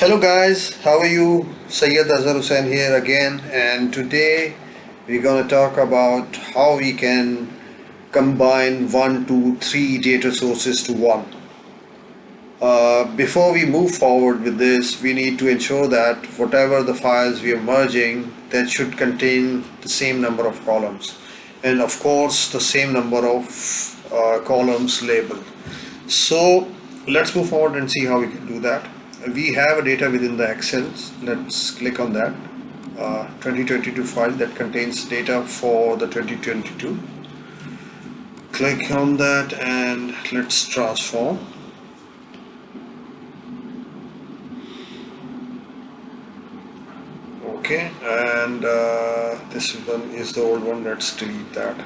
Hello guys, how are you? Sayyid Azhar Hussain here again, and today we're gonna talk about how we can combine one, two, three data sources to one. Before we move forward with this, we need to ensure that whatever the files we are merging, that should contain the same number of columns, and of course the same number of columns labeled. So let's move forward and see how we can do that. We have a data within the Excel. Let's click on that 2022 file that contains data for the 2022. Click on that and let's transform. Okay, and this one is the old one. Let's delete that.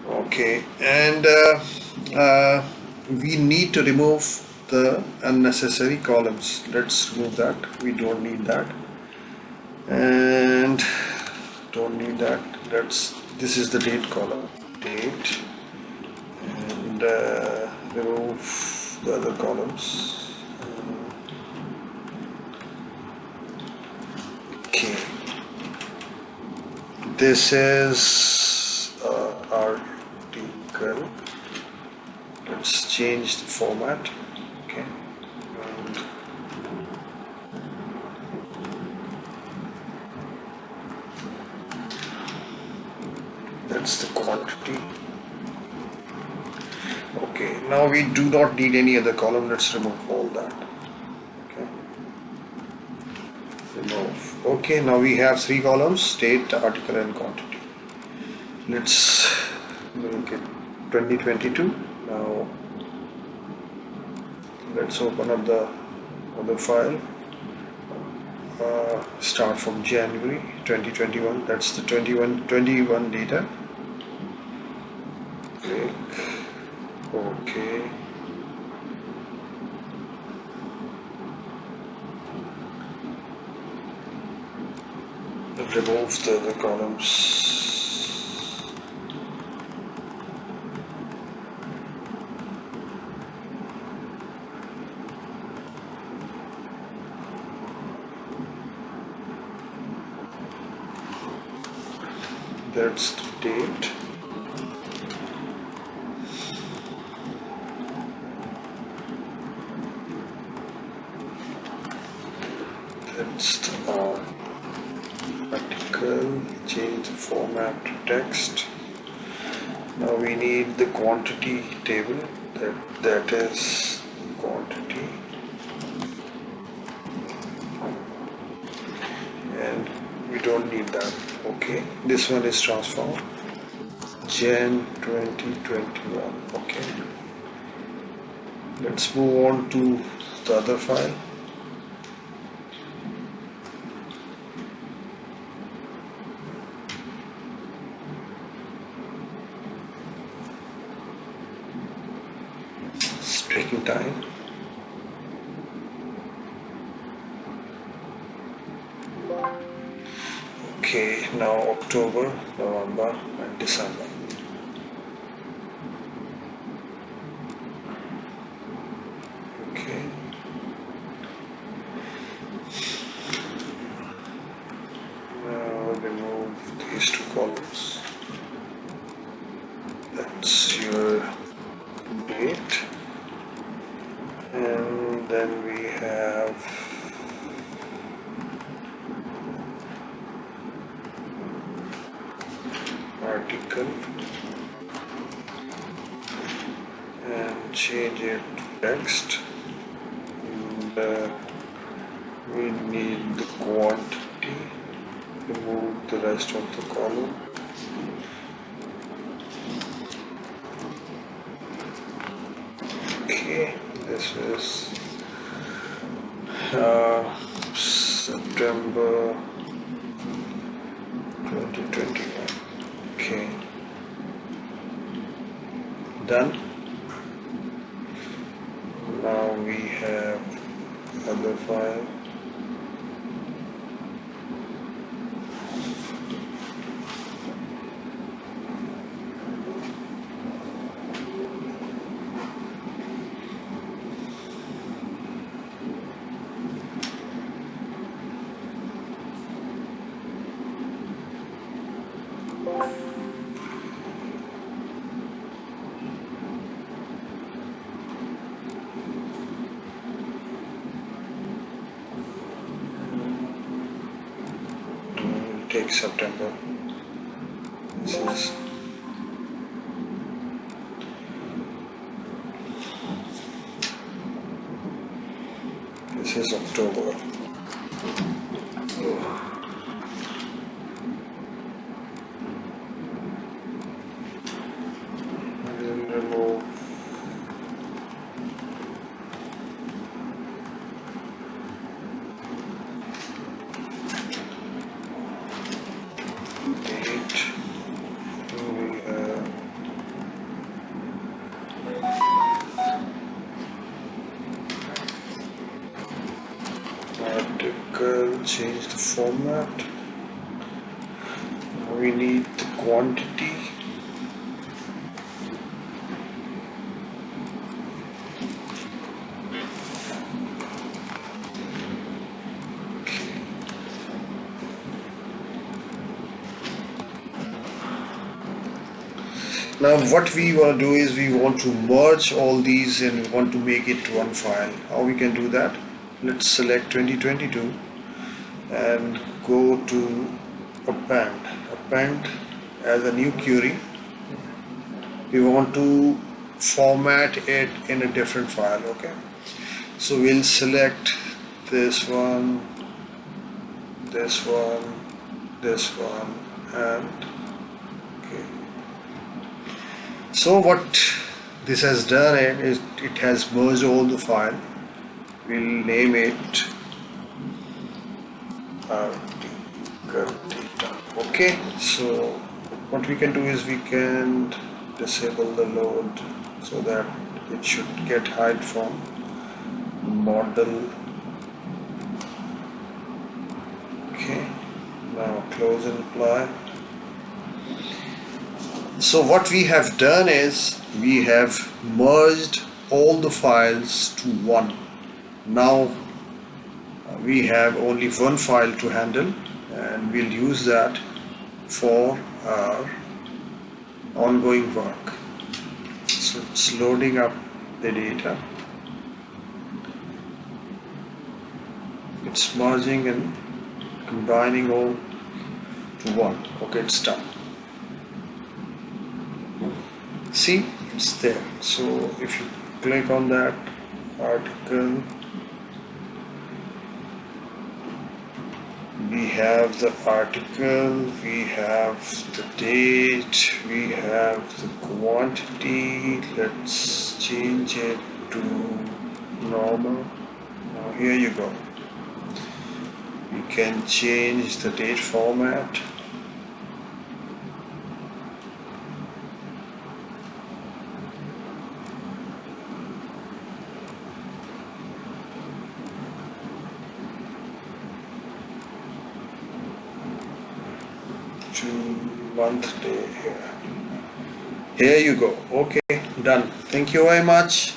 Okay, and we need to remove the unnecessary columns. Let's remove that. We don't need that, and don't need that. This is the date column, date, and remove the other columns. Okay, this is article. Let's change the format. Okay, and that's the quantity. Okay, now we do not need any other column. Let's remove all that. Okay, remove. Okay, now we have three columns: date, article, and quantity. Let's make it 2022. Now let's open up the other file. Start from January 2021. That's the 21 data. Click OK. Remove the other columns. That's the date. That's the article. Change the format to text. Now we need the quantity table. That is quantity, and we don't need that. Okay, this one is transformed. Jan 2021. Okay, let's move on to the other file. Taking time. Okay, now October, November, and December. Okay. Now remove these two columns. That's your date. And then we have article and change it to text, and we need the quantity. Remove the rest of the column. Okay, this is September 2021. Okay, done. Now we have other file. Take September. This is October. And then remove date. We have article, change the format. We need the quantity. Now what we want to do is we want to merge all these and we want to make it one file. How we can do that? Let's select 2022 and go to append as a new query. We want to format it in a different file. Okay, so we'll select this one, this one, this one, and okay. So what this has done is it has merged all the file. We'll name it article data. Okay, so what we can do is we can disable the load so that it should get hide from model. Okay, now close and apply. So what we have done is we have merged all the files to one. Now we have only one file to handle and we'll use that for our ongoing work. So it's loading up the data. It's merging and combining all to one. Okay, it's done. See, it's there. So if you click on that article, we have the article, we have the date, we have the quantity. Let's change it to normal. Now here you go. You can change the date format. To month day here. Here you go. Okay, done. Thank you very much.